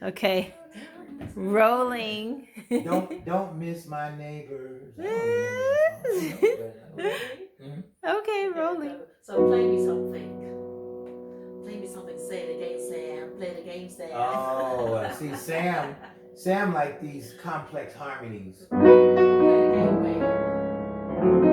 Okay. Rolling. Don't miss my neighbors. I don't remember that song. I know it, but I don't remember. Really? Mhm. Okay, Okay, rolling. so play me something. Play me something. Say it again, Sam. Play the game, Sam. Oh, see, Sam like these complex harmonies. Play the game, Wayne.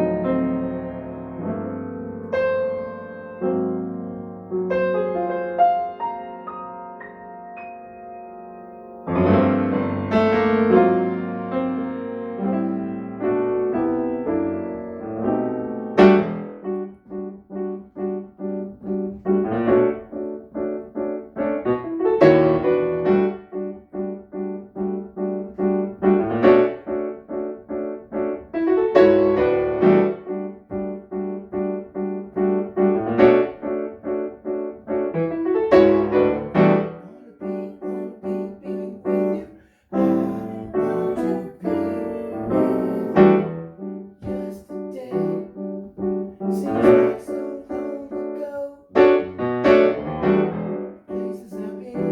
Wanna be with you. I want to be with you. Yesterday seems like so long ago. Places I've been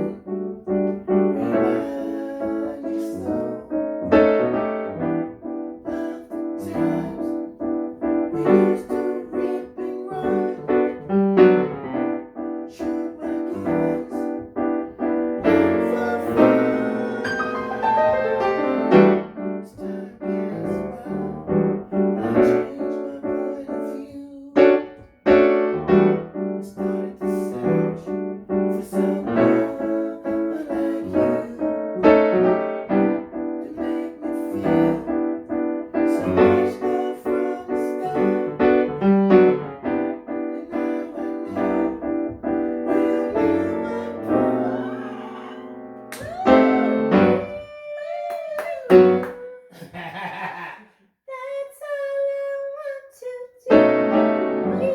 remind me so of the times we used to rip and run, shoot my guns, for fun. As time passed by, I changed my point of view and started to search for someone like you to make me feel so much love from the start. And now I know you know my part. That's all I want to do. Be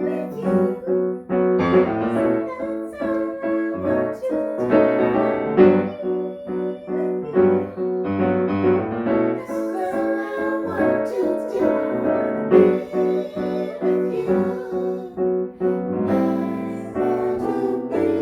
with you. That's all I want to do. Be with you. That's all I want to do. Be with you. I want to be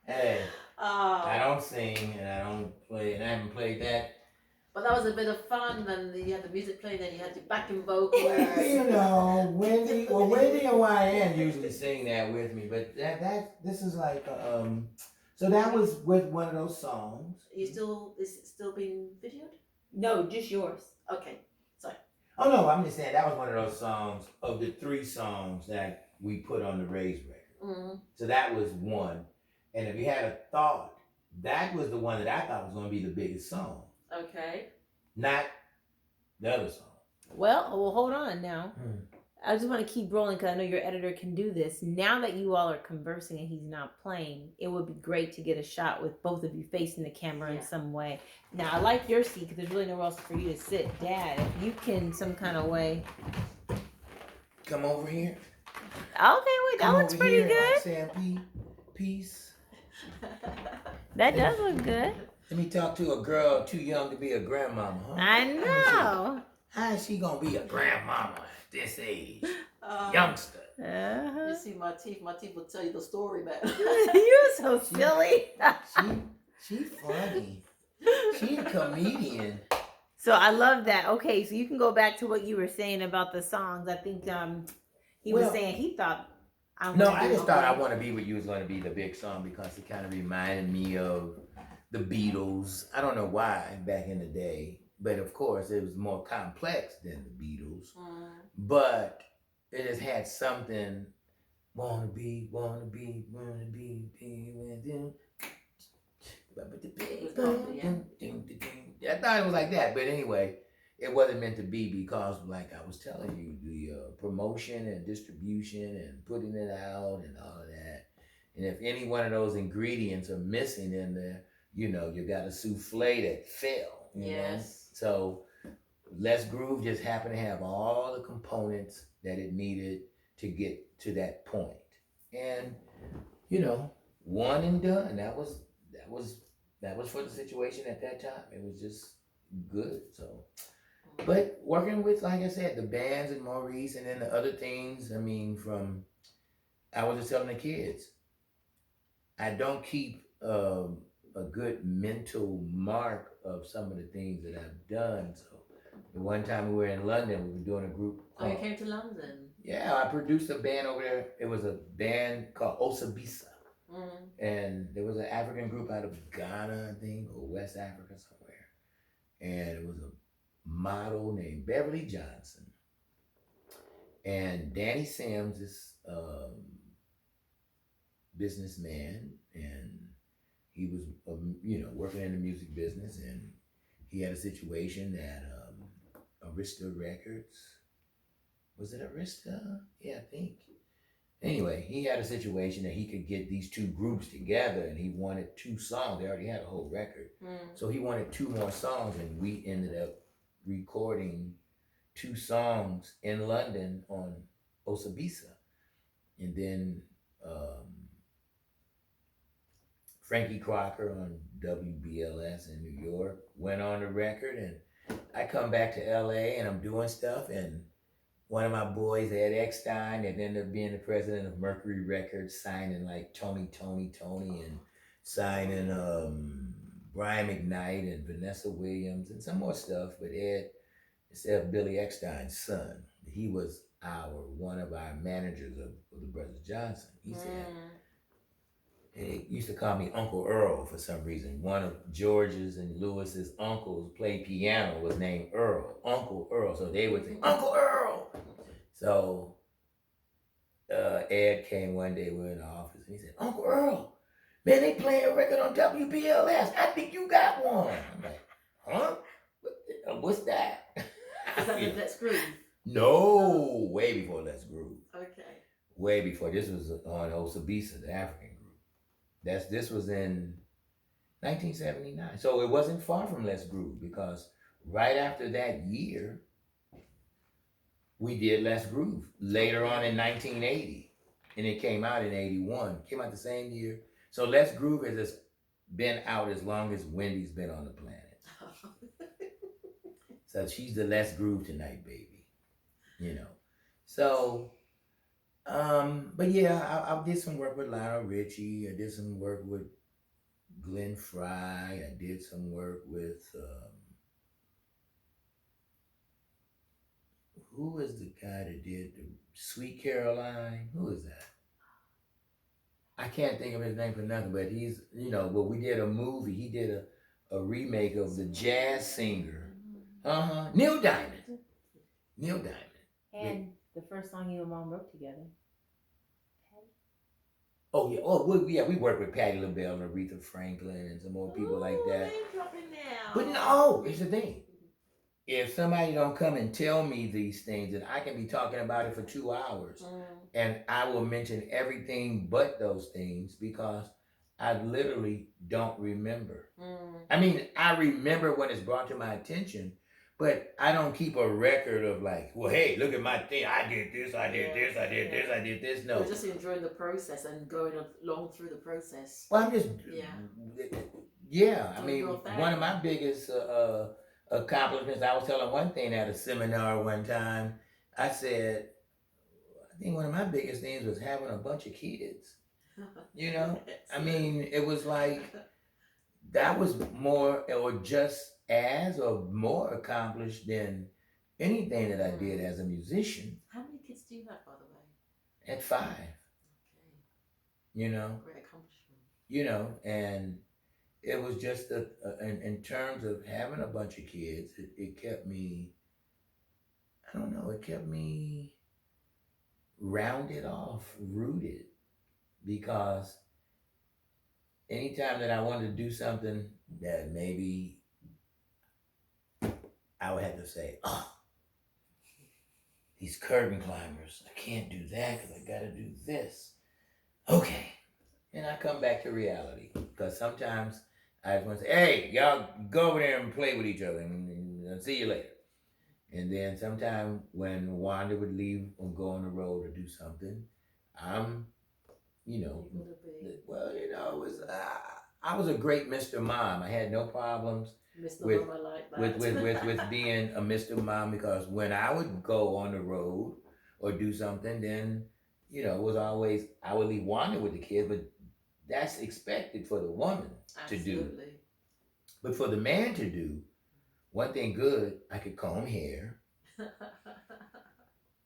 Hey, I Oh, don't sing and I don't play, and I haven't played that. but that was a bit of fun. Then you had the music playing, then you had your backing vocals. Well, Wendy and YN usually sing that with me, but this is like so that was with one of those songs. Is it still being videoed? No, just yours. Okay, sorry. Oh no, I'm just saying that was one of those songs of the three songs that we put on the Raise record. Mm-hmm. So that was one, and if you had a thought, that was the one that I thought was going to be the biggest song, Okay. not the other song. Well, hold on now. I just want to keep rolling because I know your editor can do this. Now that you all are conversing and he's not playing, it would be great to get a shot with both of you facing the camera in some way. Now, I like your seat because there's really nowhere else for you to sit. Dad, if you can some kind of way. Come over here. Okay, wait, that looks pretty good. Like saying peace. That does look good. Let me talk to a girl too young to be a grandmama, huh? I know. How is she gonna be a grandmama at this age? Um, Youngster. You see my teeth. My teeth will tell you the story, man. You're so silly. She funny. She a comedian. So I love that. Okay, so you can go back to what you were saying about the songs. I think he was saying he thought. I just thought I Want to Be With You was going to be the big song because it kind of reminded me of the Beatles. I don't know why back in the day, but of course it was more complex than the Beatles. But it just had something. Wanna be with you. I thought it was like that, but anyway, it wasn't meant to be because, like I was telling you, the promotion and distribution and putting it out and all of that. And if any one of those ingredients are missing in there, you got a souffle that fell. Yes. So Let's Groove just happened to have all the components that it needed to get to that point. And you know, one and done. That was for the situation at that time. It was just good. So, but working with, like I said, the bands and Maurice, and then the other things. I mean, I was just telling the kids, I don't keep a good mental mark of some of the things that I've done. So, the one time we were in London, we were doing a group Oh, you called. came to London. Yeah, I produced a band over there. It was a band called Osabisa. Mm. And there was an African group out of Ghana, I think, or West Africa somewhere. And it was a model named Beverly Johnson. And Danny Sims is businessman, and he was, working in the music business, and he had a situation that Arista Records, was it Arista? Yeah, I think. Anyway, he had a situation that he could get these two groups together, and he wanted two songs. They already had a whole record. So he wanted two more songs, and we ended up recording two songs in London on Osabisa. And then Frankie Crocker on WBLS in New York went on the record, and I come back to LA and I'm doing stuff, and one of my boys, Ed Eckstein, that ended up being the president of Mercury Records, signing like Tony, and signing Brian McKnight and Vanessa Williams and some more stuff. But Ed, instead of Billy Eckstein's son, he was one of our managers of the Brothers Johnson. He said, and he used to call me Uncle Earl for some reason. One of George's and Lewis's uncles played piano, was named Earl, Uncle Earl. So they would say, Uncle Earl. So Ed came one day, we were in the office, and he said, Uncle Earl, man, they playing a record on WBLS. I think you got one. I'm like, huh? What's that? Is that the Let's Groove? No, way before Let's Groove. Okay. Way before. This was on Osabisa, the African group. This was in 1979. So it wasn't far from Let's Groove, because right after that year, we did Let's Groove later on in 1980. And it came out in 81. Came out the same year. So Let's Groove has just been out as long as Wendy's been on the planet. So she's the Let's Groove tonight, baby. So, but yeah, I did some work with Lionel Richie. I did some work with Glenn Fry. I did some work with, who was the guy that did the Sweet Caroline? Who is that? I can't think of his name for nothing, but he's, but we did a movie. He did a remake of the jazz singer. Neil Diamond. And the first song you and Mom wrote together. Oh yeah. Oh we worked with Patti LaBelle and Aretha Franklin and some more people like that. Name dropping now. But no, here's the thing. If somebody don't come and tell me these things, then I can be talking about it for 2 hours, and I will mention everything but those things, because I literally don't remember. I mean, I remember when it's brought to my attention, but I don't keep a record of like, well, hey, look at my thing. I did this, I did this, I did this, I did this. No. You're just enjoying the process and going along through the process. Well, I'm just, yeah. I mean, Real thing. one of my biggest accomplishments, I was telling one thing at a seminar one time. I said, I think one of my biggest things was having a bunch of kids. I mean, it was like, that was more or just as or more accomplished than anything that I did as a musician. How many kids do you have, by the way? At 5. Okay. Great accomplishment. And it was just in terms of having a bunch of kids, it kept me, I don't know, it kept me rounded off, rooted, because anytime that I wanted to do something that maybe I would have to say, oh, these curtain climbers, I can't do that because I got to do this. Okay. And I come back to reality because sometimes I just want to say, hey, y'all go over there and play with each other and see you later. And then sometime when Wanda would leave or go on the road or do something, I'm, you know, You're gonna be well, it was, I was a great Mr. Mom. I had no problems Mr. with Mom, I like that. with being a Mr. Mom because when I would go on the road or do something, then it was always I would leave Wanda with the kids, but that's expected for the woman to do. Absolutely. But for the man to do, one thing good, I could comb hair.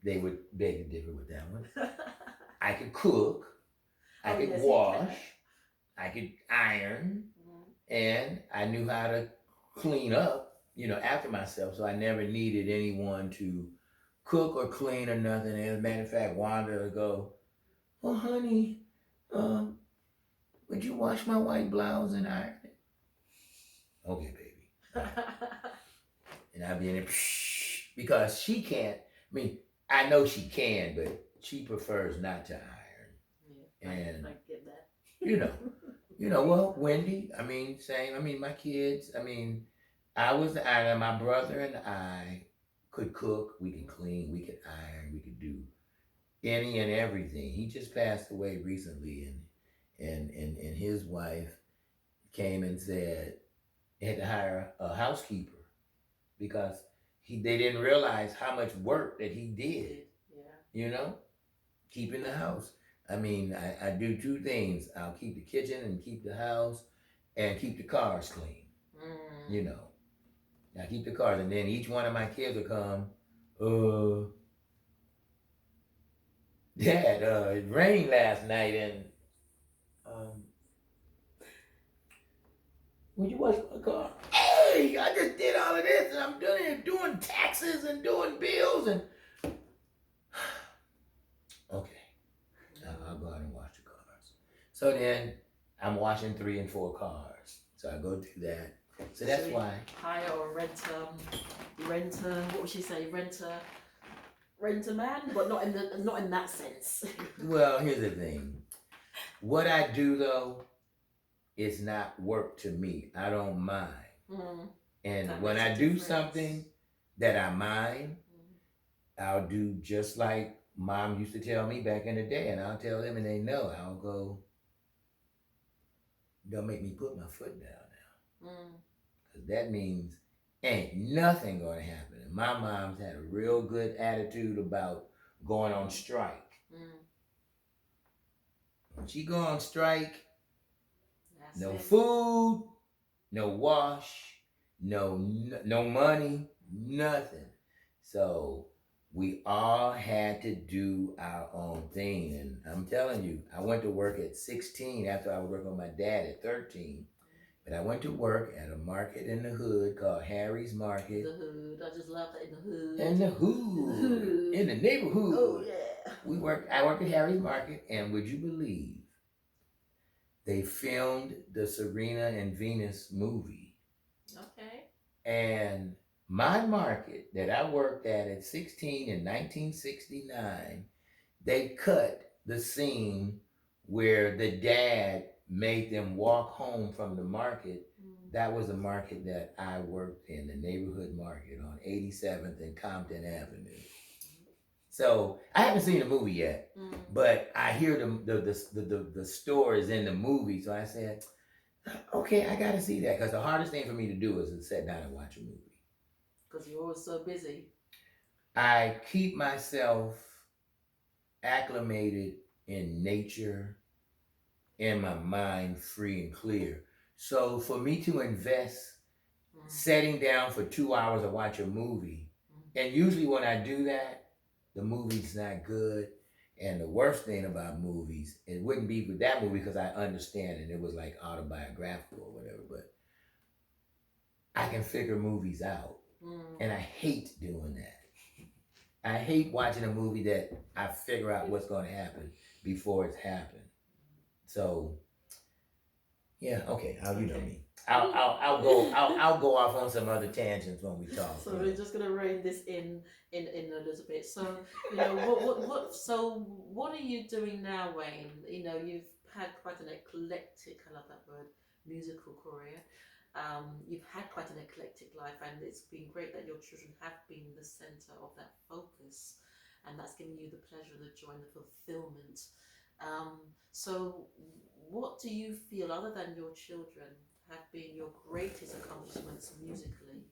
They would beg to differ with that one. I could cook. I could yes, wash. I could iron. And I knew how to clean up, after myself. So I never needed anyone to cook or clean or nothing. As a matter of fact, Wanda would go, "Oh, honey, would you wash my white blouse and iron it?" Okay, baby. And I'd be in there, because she can't. I mean, I know she can, but she prefers not to iron. Yeah, And I get that. Well, Wendy, same. My kids, I was the iron. My brother and I could cook, we could clean, we could iron, we could do any and everything. He just passed away recently, and his wife came and said they had to hire a housekeeper because they didn't realize how much work that he did. Yeah. Keeping the house. I do two things. I'll keep the kitchen and keep the house and keep the cars clean. I keep the cars, and then each one of my kids will come, Dad, it rained last night, and would you wash my car? Hey, I just did all of this, and I'm doing taxes and doing bills, and okay, I'll go out and wash the cars. So then I'm washing 3 and 4 cars. So I go do that. So that's why. Hire or rent what would she say? Rent a man, but not in that sense. Well, here's the thing. What I do though is not work to me. I don't mind. And That when makes I a do difference. something that I mind, I'll do just like Mom used to tell me back in the day, and I'll tell them, and they know. I'll go, don't make me put my foot down now. Because that means ain't nothing going to happen. And my mom's had a real good attitude about going on strike. When she go on strike, no food, no wash, no money, nothing. So we all had to do our own thing. And I'm telling you, I went to work at 16 after I was working with my dad at 13. But I went to work at a market in the hood called Harry's Market. The hood. I just love that, in the hood. In the hood. In the neighborhood. Oh yeah. I worked at Harry's Market, and would you believe they filmed the Serena and Venus movie? Okay. And my market that I worked at 16 in 1969, they cut the scene where the dad made them walk home from the market. That was the market that I worked in, the neighborhood market on 87th and Compton Avenue. So I haven't seen the movie yet, but I hear the stories in the movie. So I said, okay, I got to see that, because the hardest thing for me to do is to sit down and watch a movie. Because you're always so busy. I keep myself acclimated in nature and my mind free and clear. So for me to invest sitting down for 2 hours to watch a movie, and usually when I do that, the movie's not good. And the worst thing about movies, it wouldn't be with that movie because I understand and it was like autobiographical or whatever, but I can figure movies out. And I hate doing that. I hate watching a movie that I figure out what's going to happen before it's happened. So, yeah, okay, you know me. I'll go off on some other tangents when we talk. So we're just gonna rein this in a little bit. So what are you doing now, Wayne? You know, you've had quite an eclectic, I love that word, musical career. You've had quite an eclectic life, and it's been great that your children have been the center of that focus, and that's giving you the pleasure, the joy, and the fulfillment. So what do you feel, other than your children, have been your greatest accomplishments musically?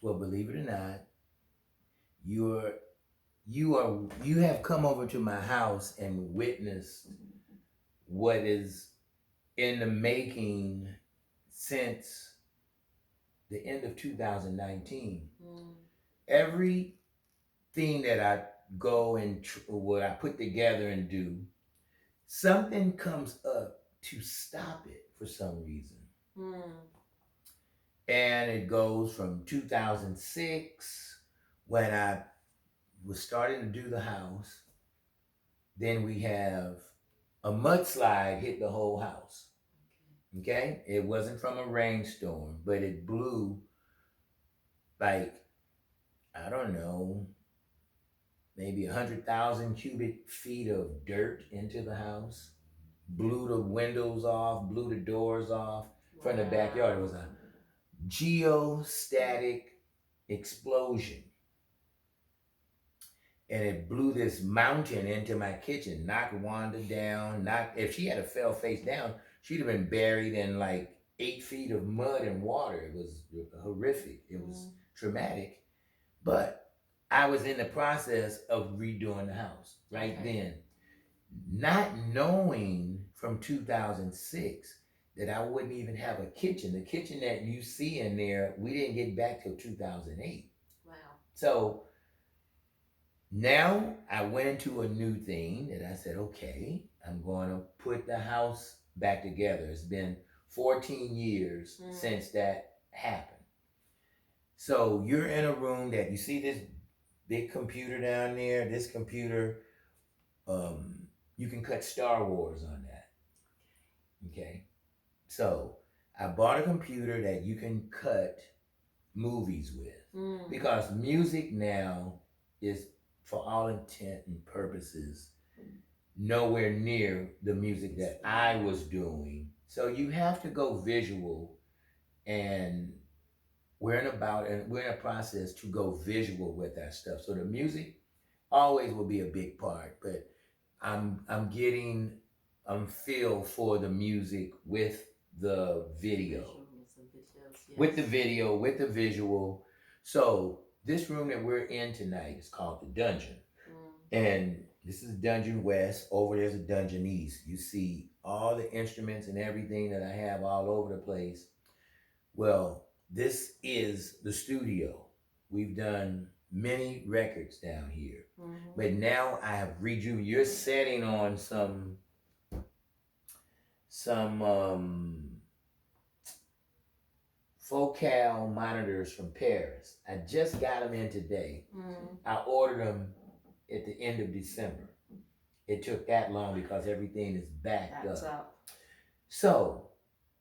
Well, believe it or not, you have come over to my house and witnessed what is in the making since the end of 2019. Everything that I go and what I put together and do, something comes up to stop it for some reason. And it goes from 2006 when I was starting to do the house. Then we have a mudslide hit the whole house. Okay? It wasn't from a rainstorm, but it blew like, I don't know, maybe 100,000 cubic feet of dirt into the house. Blew the windows off, blew the doors off from the backyard. It was a geostatic explosion. And it blew this mountain into my kitchen, knocked Wanda down. If she had fell face down, she'd have been buried in like 8 feet of mud and water. It was horrific. It was traumatic. But I was in the process of redoing the house right then. Not knowing from 2006 that I wouldn't even have a kitchen. The kitchen that you see in there, we didn't get back till 2008. Wow. So now I went into a new thing that I said, okay, I'm going to put the house back together. It's been 14 years since that happened. So you're in a room that you see this big computer down there. This computer, you can cut Star Wars on that. Okay. So I bought a computer that you can cut movies with because music now is, for all intent and purposes, nowhere near the music that I was doing. So you have to go visual, and we're in a process to go visual with that stuff. So the music always will be a big part, but I'm getting feel for the music with the video. With the video, with the visual. So this room that we're in tonight is called the Dungeon. And this is Dungeon West. Over there's a Dungeon East. You see all the instruments and everything that I have all over the place. Well, this is the studio. We've done many records down here. But now I have you're setting on some Focal monitors from Paris. I just got them in today. I ordered them at the end of December. It took that long because everything is backed up. So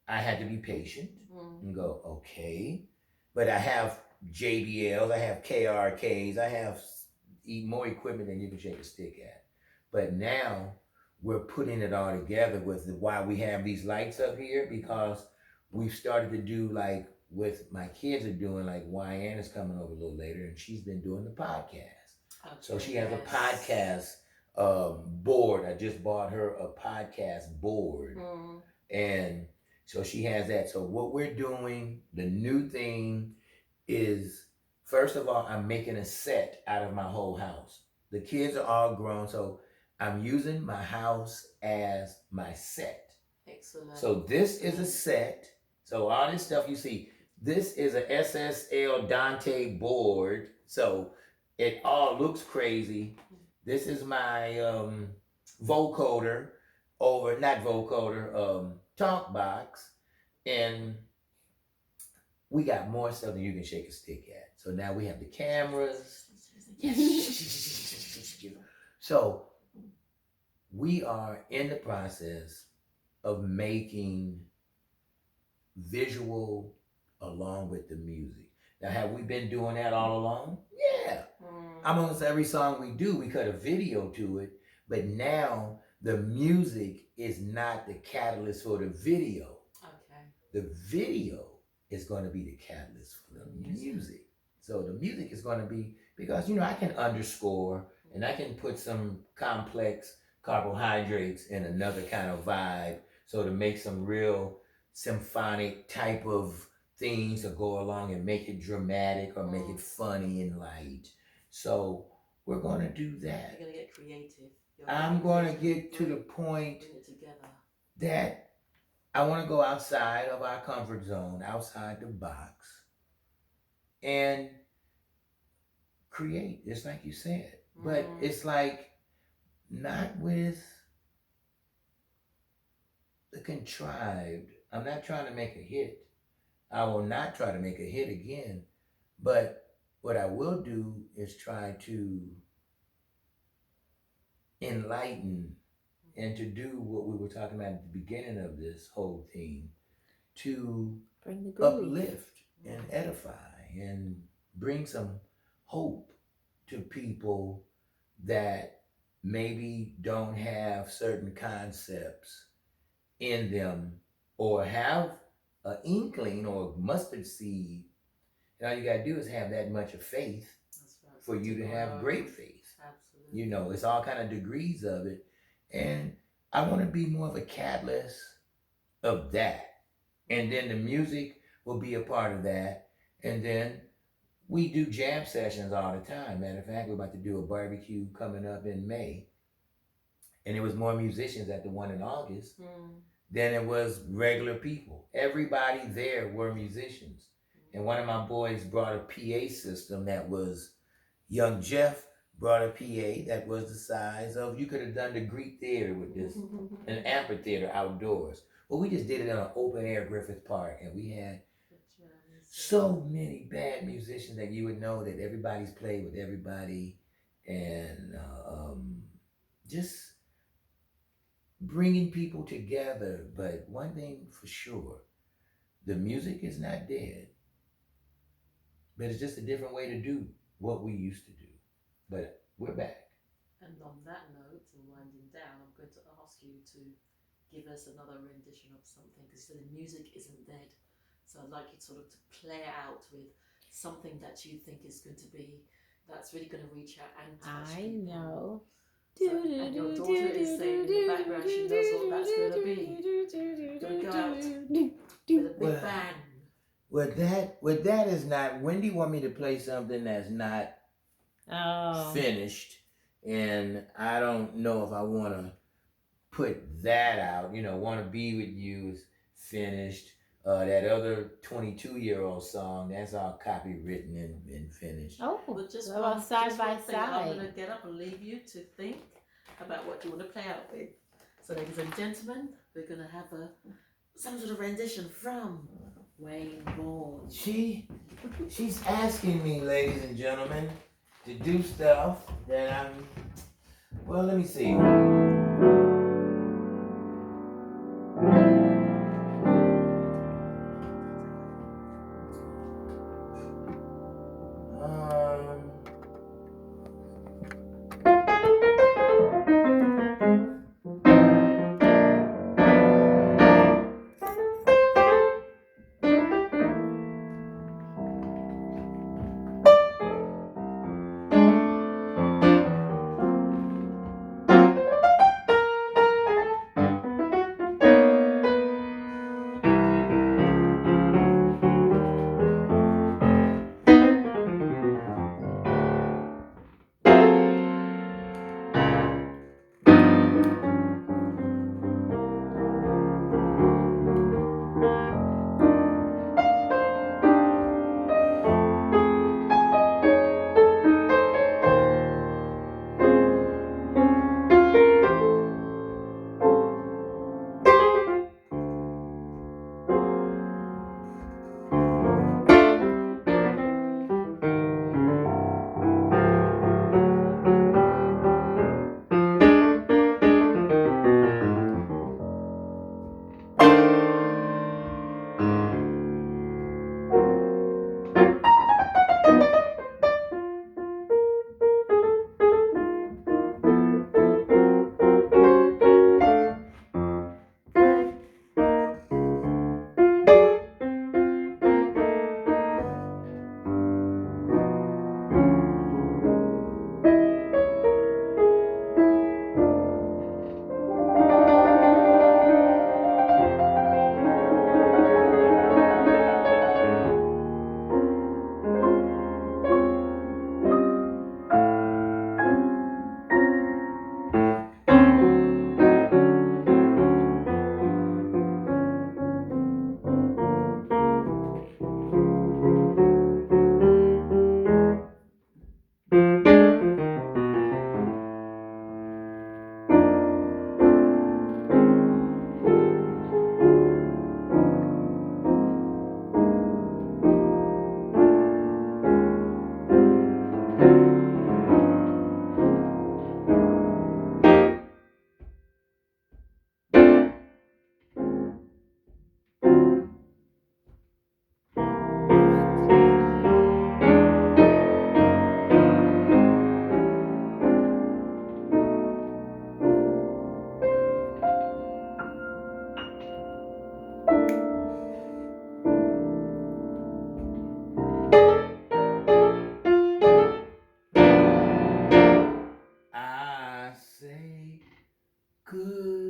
I had to be patient and go, okay. But I have JBLs, I have KRKs, I have more equipment than you can shake a stick at. But now we're putting it all together with why we have these lights up here, because we've started to do like with my kids are doing, like Wyann is coming over a little later and she's been doing the podcast. So she has a podcast board. I just bought her a podcast board. And so she has that. So what we're doing, the new thing is, first of all, I'm making a set out of my whole house. The kids are all grown, so I'm using my house as my set. Excellent. So this is a set. So all this stuff you see, this is a SSL Dante board. So it all looks crazy. This is my vocoder talk box. And we got more stuff than you can shake a stick at. So now we have the cameras. So we are in the process of making visual along with the music. Now, have we been doing that all along? Yeah. Almost every song we do, we cut a video to it, but now the music is not the catalyst for the video. Okay. The video is going to be the catalyst for the music. So the music is going to be, because I can underscore and I can put some complex carbohydrates in another kind of vibe, so to make some real symphonic type of things to go along and make it dramatic or make it funny and light. So we're going to do that. You're going to get creative. I'm going to get to the point Bring it together. that I want to go outside of our comfort zone, outside the box, and create, just like you said. But it's like not with the contrived. I'm not trying to make a hit. I will not try to make a hit again. But what I will do is try to enlighten and to do what we were talking about at the beginning of this whole thing, to bring the groove, uplift and edify and bring some hope to people that maybe don't have certain concepts in them, or have an inkling or mustard seed. And all you got to do is have that much of faith. That's right. For you to have great faith. Absolutely. It's all kind of degrees of it. And I want to be more of a catalyst of that. And then the music will be a part of that. And then we do jam sessions all the time. Matter of fact, we're about to do a barbecue coming up in May. And it was more musicians at the one in August than it was regular people. Everybody there were musicians. And one of my boys brought a PA system that was, young Jeff brought a PA that was the size of, you could have done the Greek theater with this, an amphitheater outdoors. Well, we just did it in an open air Griffith Park, and we had so many bad musicians that you would know that everybody's played with everybody, and just bringing people together. But one thing for sure, the music is not dead, but it's just a different way to do what we used to do. But we're back. And on that note, and winding down, I'm going to ask you to give us another rendition of something, because the music isn't dead. So I'd like you sort of to play out with something that you think is going to be, that's really going to reach out and touch people. I know. So, and your daughter is saying in the background, she knows what that's going to be. Going to go out with a big bang. What that is not. When do you want me to play something that's not finished? And I don't know if I want to put that out. Want to be with you is finished. That other 22-year-old song, that's all copywritten and finished. Oh, well, just well, side by side. I'm going to get up and leave you to think about what you want to play out with. So, ladies and gentlemen, we're going to have some sort of rendition from Wayne Vaughn. She's asking me, ladies and gentlemen, to do stuff that well, let me see.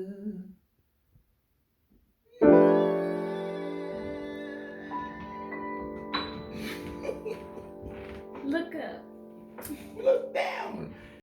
good.